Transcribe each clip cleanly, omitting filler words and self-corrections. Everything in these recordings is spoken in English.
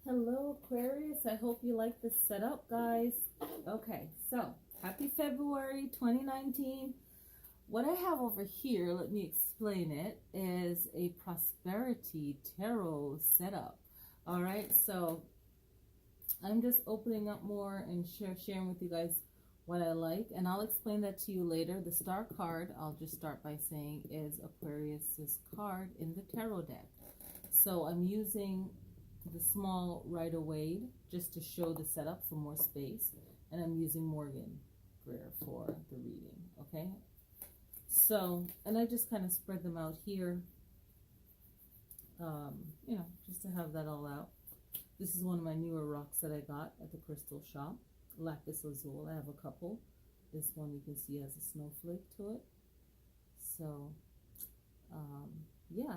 Hello Aquarius, I hope you like this setup, guys. Okay, so happy February 2019. What I have over here, let me explain it, is a prosperity tarot setup. All right, so I'm just opening up more and sharing with you guys what I like, and I'll explain that to you later. The star card, I'll just start by saying, is Aquarius's card in the tarot deck. So I'm using the small Rider-Waite just to show the setup for more space, and I'm using Morgan Greer for the reading. Okay, so, and I just kind of spread them out here, you know, just to have that all out. This is one of my newer rocks that I got at the crystal shop, lapis lazuli. I have a couple. This one you can see has a snowflake to it. So yeah.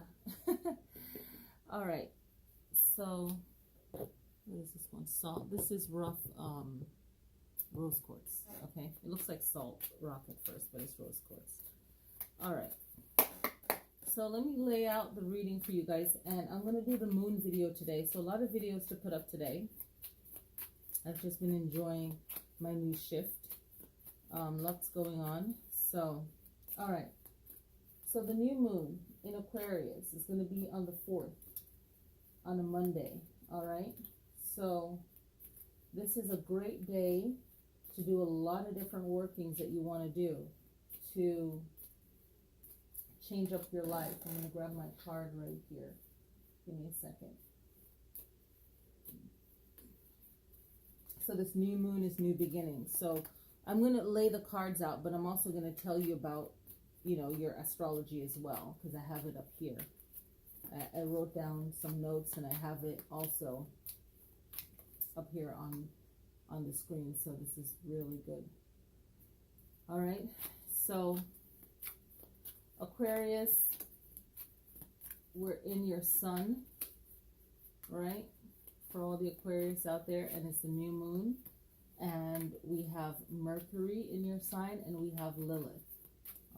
All right, so what is this one? Salt. This is rough rose quartz. Okay, it looks like salt rock at first, but it's rose quartz. All right, so let me lay out the reading for you guys, and I'm going to do the moon video today. So a lot of videos to put up today. I've just been enjoying my new shift. Lots going on. So, all right, so the new moon in Aquarius is going to be on the 4th, on a Monday. All right, so this is a great day to do a lot of different workings that you want to do to change up your life. I'm going to grab my card right here. Give me a second. So this new moon is new beginnings. So I'm going to lay the cards out, but I'm also going to tell you about, you know, your astrology as well, because I have it up here. I wrote down some notes, and I have it also up here on the screen. So this is really good. All right, so Aquarius, we're in your sun, right? For all the Aquarius out there, and it's the new moon, and we have Mercury in your sign, and we have Lilith.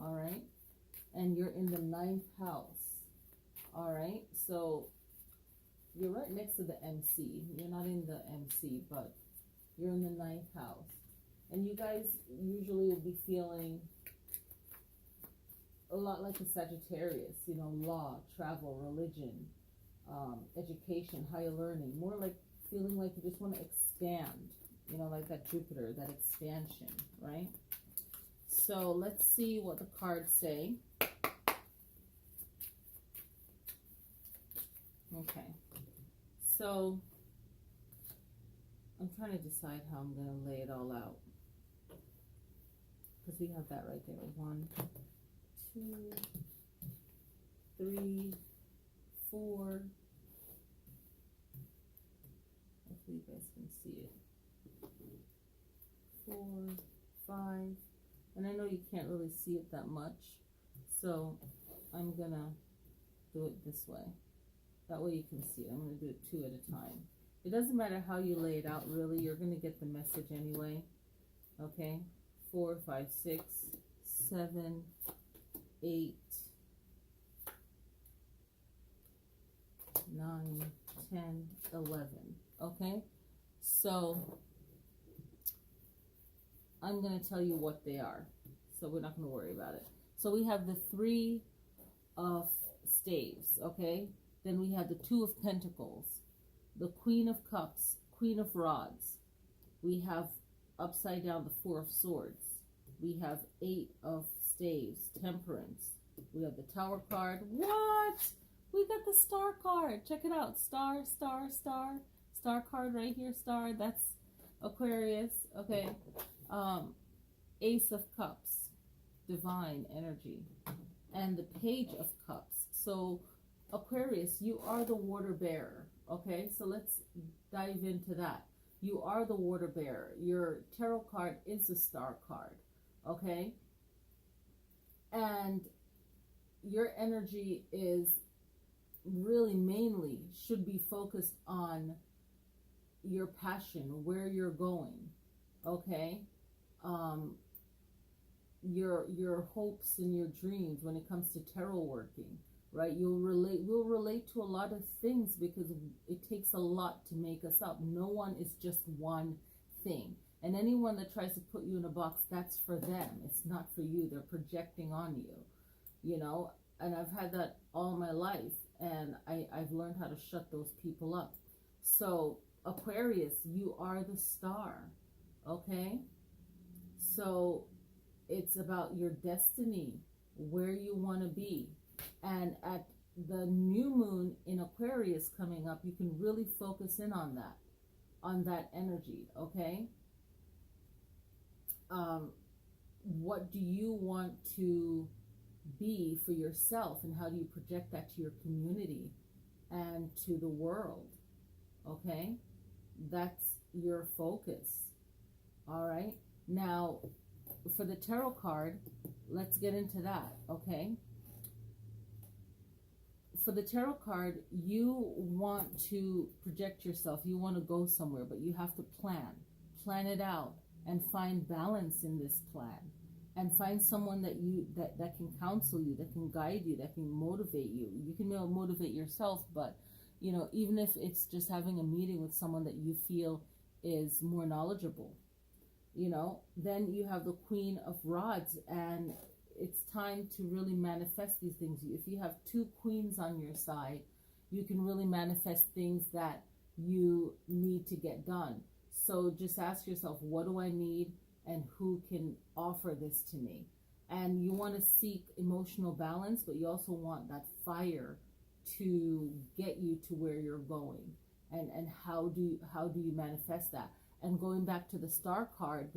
All right, and you're in the 9th house. All right, so you're right next to the MC. You're not in the MC, but you're in the 9th house. And you guys usually will be feeling a lot like a Sagittarius, you know, law, travel, religion, education, higher learning. More like feeling like you just want to expand, you know, like that Jupiter, that expansion, right? So let's see what the cards say. Okay, so I'm trying to decide how I'm going to lay it all out, because we have that right there. 1, 2, 3, 4. Hopefully you guys can see it. 4, 5, and I know you can't really see it that much, so I'm going to do it this way. That way you can see it. I'm going to do it 2 at a time. It doesn't matter how you lay it out, really. You're going to get the message anyway. Okay? 4, 5, 6, 7, 8, 9, 10, 11. Okay? So I'm going to tell you what they are. So we're not going to worry about it. So we have the 3 of staves. Okay? Then we have the 2 of pentacles, the Queen of cups, Queen of rods. We have upside down the 4 of swords. We have 8 of staves, temperance. We have the Tower card. What? We got the star card. Check it out. Star, star, star. Star card right here, star. That's Aquarius. Okay. Ace of cups, divine energy. And the Page of cups. So Aquarius, you are the water bearer. Okay, so let's dive into that. You are the water bearer. Your tarot card is the star card. Okay, and your energy is really mainly should be focused on your passion, where you're going. Okay, your hopes and your dreams when it comes to tarot working. right? We'll relate to a lot of things because it takes a lot to make us up. No one is just one thing. And anyone that tries to put you in a box, that's for them. It's not for you. They're projecting on you, you know? And I've had that all my life, and I've learned how to shut those people up. So, Aquarius, you are the star, okay? So, it's about your destiny, where you want to be. And at the new moon in Aquarius coming up, you can really focus in on that energy, okay? What do you want to be for yourself, and how do you project that to your community and to the world? Okay, that's your focus. All right, now for the tarot card, let's get into that. Okay, for the tarot card, you want to project yourself, you want to go somewhere, but you have to plan it out and find balance in this plan, and find someone that can counsel you, that can guide you, that can motivate you. You can motivate yourself, but you know, even if it's just having a meeting with someone that you feel is more knowledgeable, you know, then you have the Queen of Rods, and it's time to really manifest these things. If you have two queens on your side, you can really manifest things that you need to get done. So just ask yourself, what do I need, and who can offer this to me? And you want to seek emotional balance, but you also want that fire to get you to where you're going. And how do you manifest that? And going back to the star card,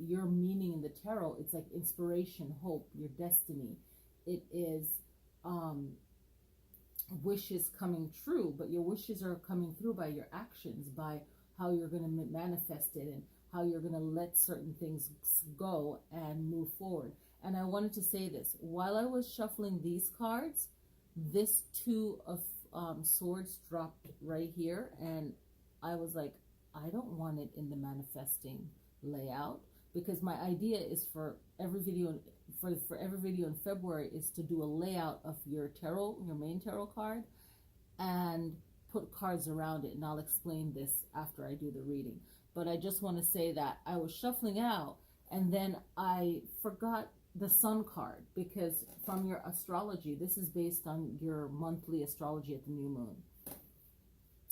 your meaning in the tarot, it's like inspiration, hope, your destiny. It is wishes coming true, but your wishes are coming through by your actions, by how you're going to manifest it, and how you're going to let certain things go and move forward. And I wanted to say this, while I was shuffling these cards, this Two of Swords dropped right here, and I was like, I don't want it in the manifesting layout, because my idea is for every video in February is to do a layout of your tarot, your main tarot card, and put cards around it, and I'll explain this after I do the reading. But I just want to say that I was shuffling out, and then I forgot the Sun card, because from your astrology, this is based on your monthly astrology at the new moon,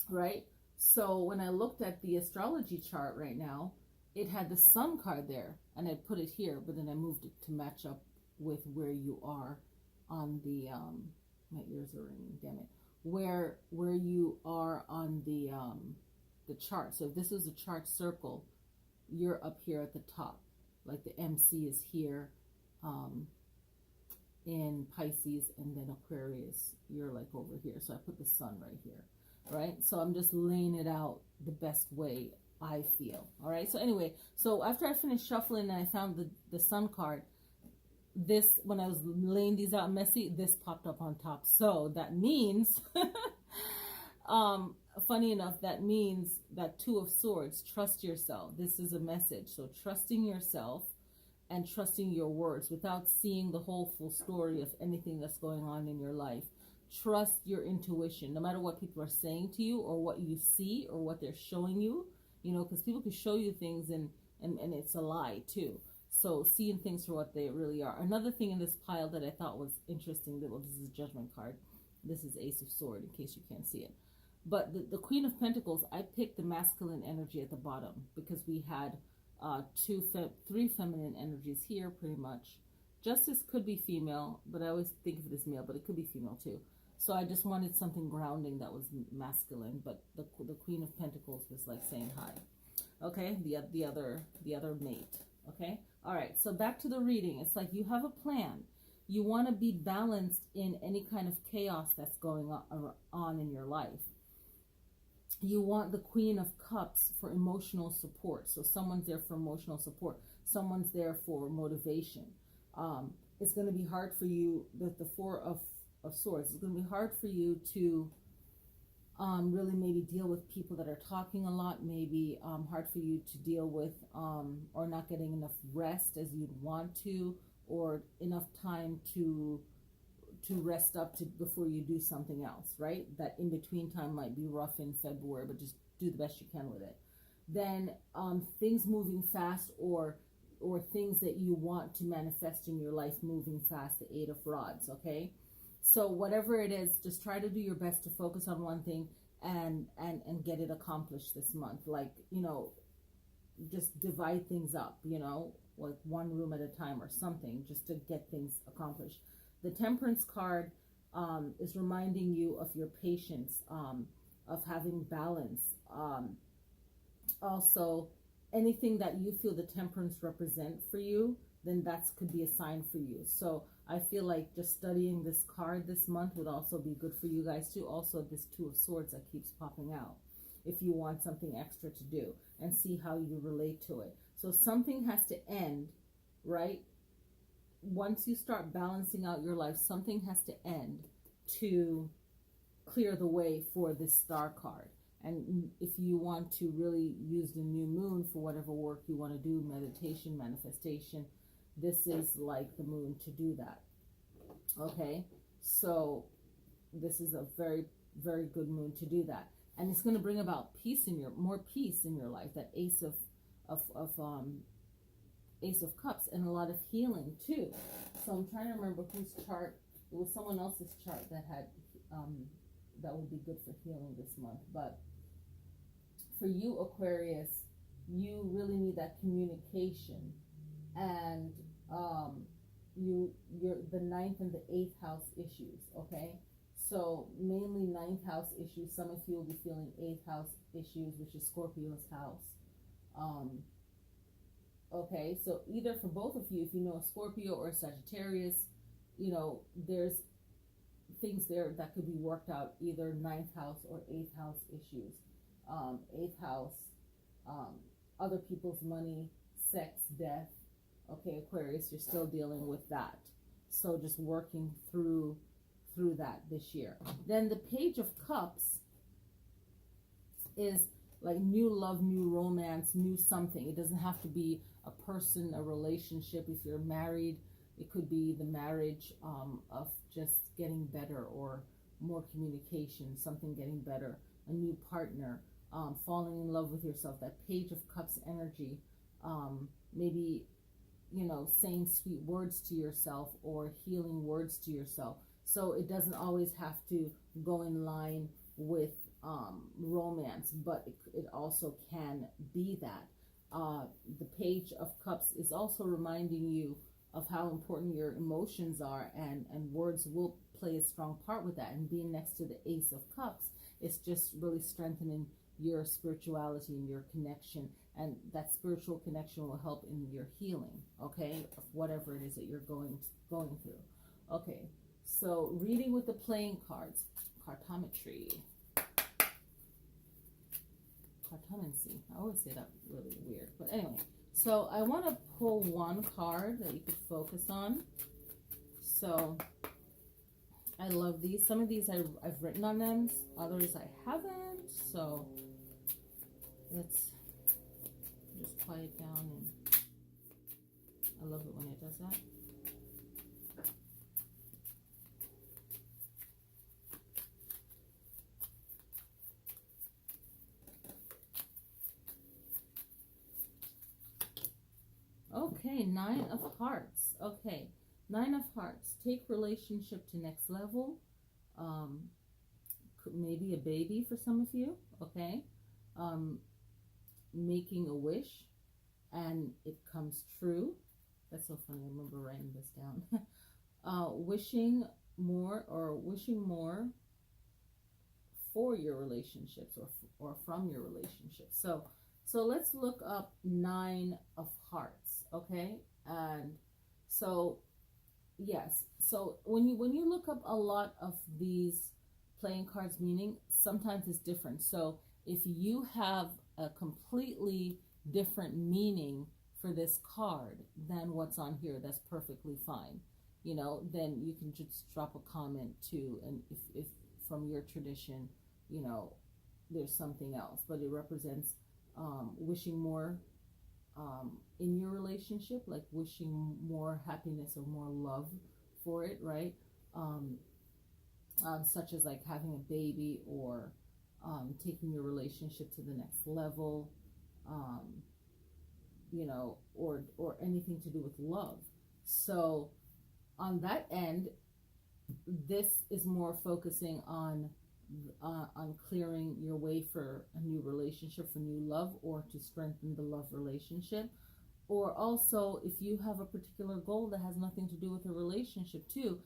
right? So when I looked at the astrology chart right now, it had the Sun card there, and I put it here, but then I moved it to match up with where you are on the my ears are ringing, damn it, where you are on the chart. So if this was a chart circle, you're up here at the top, like the MC is here in Pisces, and then Aquarius, you're like over here. So I put the Sun right here, right? So I'm just laying it out the best way I feel. All right, so anyway, so after I finished shuffling and I found the Sun card, this, when I was laying these out messy, this popped up on top. So that means funny enough, that means that Two of Swords, trust yourself. This is a message. So trusting yourself and trusting your words without seeing the whole full story of anything that's going on in your life. Trust your intuition, no matter what people are saying to you or what you see or what they're showing you, you know, because people can show you things and it's a lie too. So seeing things for what they really are. Another thing in this pile that I thought was interesting, well, this is a Judgment card. This is Ace of Swords, in case you can't see it. But the Queen of Pentacles, I picked the masculine energy at the bottom because we had three feminine energies here, pretty much. Justice could be female, but I always think of it as male, but it could be female too. So I just wanted something grounding that was masculine, but the Queen of Pentacles was like saying hi. Okay, the other mate. Okay, all right. So back to the reading. It's like you have a plan. You want to be balanced in any kind of chaos that's going on in your life. You want the Queen of Cups for emotional support. So someone's there for emotional support. Someone's there for motivation. It's going to be hard for you, the Four of Swords. It's going to be hard for you to really maybe deal with people that are talking a lot. Maybe hard for you to deal with or not getting enough rest as you'd want to, or enough time to rest up to before you do something else, right? That in between time might be rough in February, but just do the best you can with it. Then things moving fast, or things that you want to manifest in your life moving fast, the Eight of Rods, okay? So whatever it is, just try to do your best to focus on one thing and get it accomplished this month. Like, you know, just divide things up, you know, like one room at a time or something, just to get things accomplished. The Temperance card is reminding you of your patience, of having balance. Also, anything that you feel the Temperance represent for you, then that could be a sign for you. So I feel like just studying this card this month would also be good for you guys too. Also, this Two of Swords that keeps popping out, if you want something extra to do, and see how you relate to it. So something has to end, right? Once you start balancing out your life, something has to end to clear the way for this Star card. And if you want to really use the new moon for whatever work you want to do, meditation, manifestation, this is like the moon to do that. Okay, so this is a very, very good moon to do that. And it's going to bring about more peace in your life. That Ace of Cups, and a lot of healing too. So I'm trying to remember whose chart. It was someone else's chart that had that would be good for healing this month. But for you, Aquarius, you really need that communication, and you're the ninth and the eighth house issues. Okay. So mainly ninth house issues. Some of you will be feeling eighth house issues, which is Scorpio's house. Okay, so either for both of you, if you know a Scorpio or a Sagittarius, you know, there's things there that could be worked out, either ninth house or eighth house issues. Eighth house, other people's money, sex, death. Okay, Aquarius, you're still dealing with that. So just working through that this year. Then the Page of Cups is like new love, new romance, new something. It doesn't have to be a person, a relationship. If you're married, it could be the marriage of just getting better, or more communication, something getting better, a new partner, falling in love with yourself. That Page of Cups energy, maybe, you know, saying sweet words to yourself or healing words to yourself. So it doesn't always have to go in line with romance, but it also can be that. The Page of Cups is also reminding you of how important your emotions are, and words will play a strong part with that. And being next to the Ace of Cups, it's just really strengthening your spirituality and your connection, and that spiritual connection will help in your healing, okay, of whatever it is that you're going through. Okay, so reading with the playing cards, cartometry. Cartomancy. I always say that really weird. But anyway, so I want to pull one card that you could focus on. So I love these. Some of these I've written on them. Others I haven't. So let's just quiet down. And I love it when it does that. Okay, Nine of Hearts. Okay, Nine of Hearts. Take relationship to next level. Maybe a baby for some of you. Okay, making a wish, and it comes true. That's so funny. I remember writing this down. Wishing more for your relationships, or from your relationships. So let's look up Nine of Hearts. Okay, and so yes, so when you look up a lot of these playing cards meaning, sometimes it's different. So if you have a completely different meaning for this card than what's on here, that's perfectly fine. You know, then you can just drop a comment too, and if from your tradition, you know, there's something else, but it represents wishing more in your relationship, like wishing more happiness or more love for it, right? um, such as like having a baby or taking your relationship to the next level, um, or anything to do with love. So on that end, this is more focusing on clearing your way for a new relationship, for new love, or to strengthen the love relationship. Or also, if you have a particular goal that has nothing to do with a relationship too,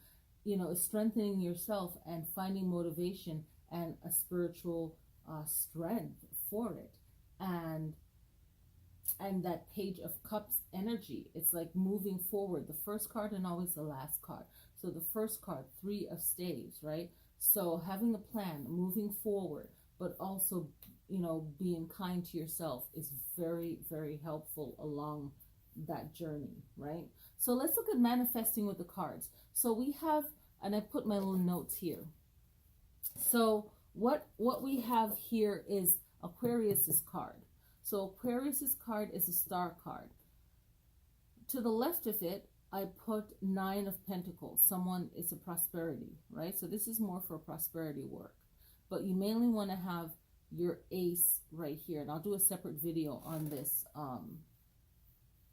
is strengthening yourself and finding motivation and a spiritual strength for it. And that Page of Cups energy, it's like moving forward, the first card and always the last card. So the first card, Three of Staves, right? So having a plan, moving forward, but also, being kind to yourself is very, very helpful along that journey, right? So let's look at manifesting with the cards. So we have, and I put my little notes here. So what we have here is Aquarius's card. So Aquarius's card is a star card. To the left of it, I put Nine of Pentacles. Someone is a prosperity, right? So this is more for prosperity work. But you mainly want to have your ace right here. And I'll do a separate video on this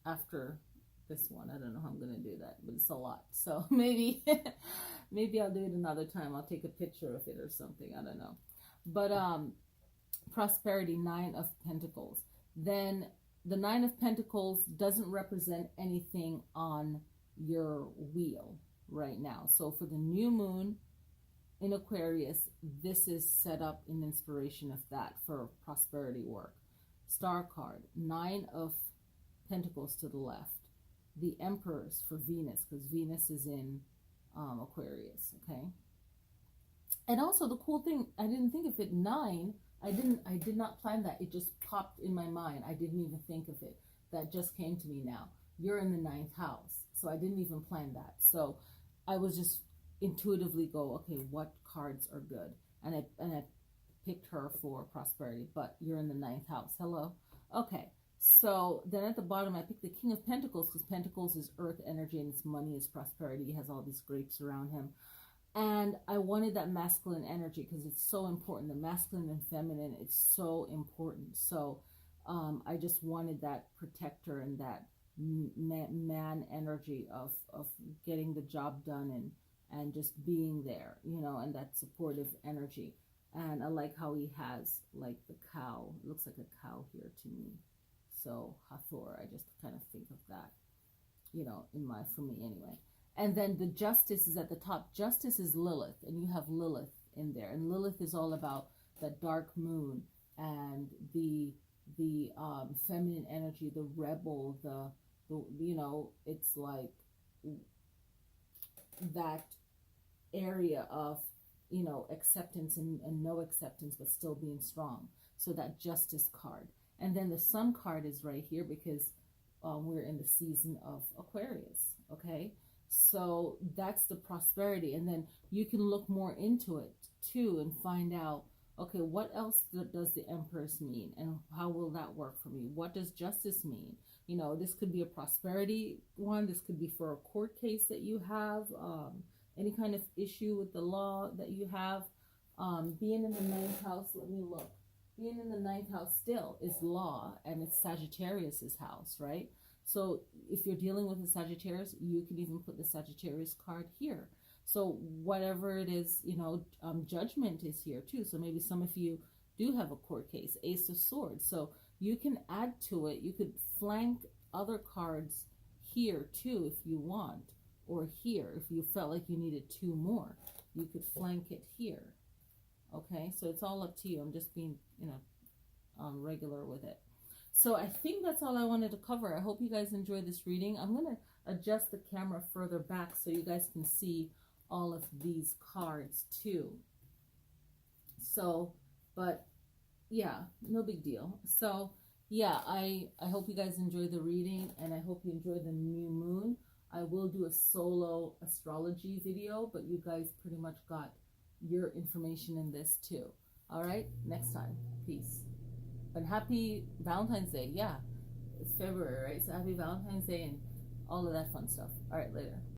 after this one. I don't know how I'm going to do that, but it's a lot. So maybe I'll do it another time. I'll take a picture of it or something. I don't know. But prosperity, Nine of Pentacles. Then the Nine of Pentacles doesn't represent anything on your wheel right now. So for the new moon in Aquarius, this is set up in inspiration of that for prosperity work. Star card, Nine of Pentacles to the left. The Emperors for Venus, because Venus is in Aquarius, okay? And also the cool thing, I didn't think of it, 9, I did not plan that. It just popped in my mind. I didn't even think of it. That just came to me now. You're in the 9th house. So I didn't even plan that. So I was just intuitively go, okay, what cards are good? And I picked her for prosperity, but you're in the 9th house. Hello? Okay. So then at the bottom, I picked the King of Pentacles, because Pentacles is earth energy and it's money, is prosperity. He has all these grapes around him. And I wanted that masculine energy because it's so important. The masculine and feminine, it's so important. So I just wanted that protector and that man energy of getting the job done and just being there, and that supportive energy. And I like how he has like the cow. It looks like a cow here to me. So Hathor, I just kind of think of that, for me anyway. And then the Justice is at the top. Justice is Lilith, and you have Lilith in there. And Lilith is all about the dark moon and the feminine energy, the rebel, the it's like that area of, acceptance and no acceptance, but still being strong. So that Justice card. And then the Sun card is right here because we're in the season of Aquarius, okay? So that's the prosperity. And then you can look more into it too and find out, okay, what else does the Empress mean? And how will that work for me? What does Justice mean? This could be a prosperity one. This could be for a court case that you have, any kind of issue with the law that you have. Being in the 9th house, let me look. Being in the 9th house still is law, and it's Sagittarius's house, right? So if you're dealing with a Sagittarius, you can even put the Sagittarius card here. So whatever it is, Judgment is here too. So maybe some of you do have a court case, Ace of Swords. So you can add to it. You could flank other cards here too if you want, or here if you felt like you needed 2 more. You could flank it here. Okay, so it's all up to you. I'm just being, regular with it. So I think that's all I wanted to cover. I hope you guys enjoyed this reading. I'm going to adjust the camera further back so you guys can see all of these cards too. So, but yeah, no big deal. So yeah, I hope you guys enjoy the reading, and I hope you enjoy the new moon. I will do a solo astrology video, but you guys pretty much got your information in this too. All right, next time. Peace. And happy Valentine's Day. Yeah, it's February, right? So happy Valentine's Day and all of that fun stuff. All right, later.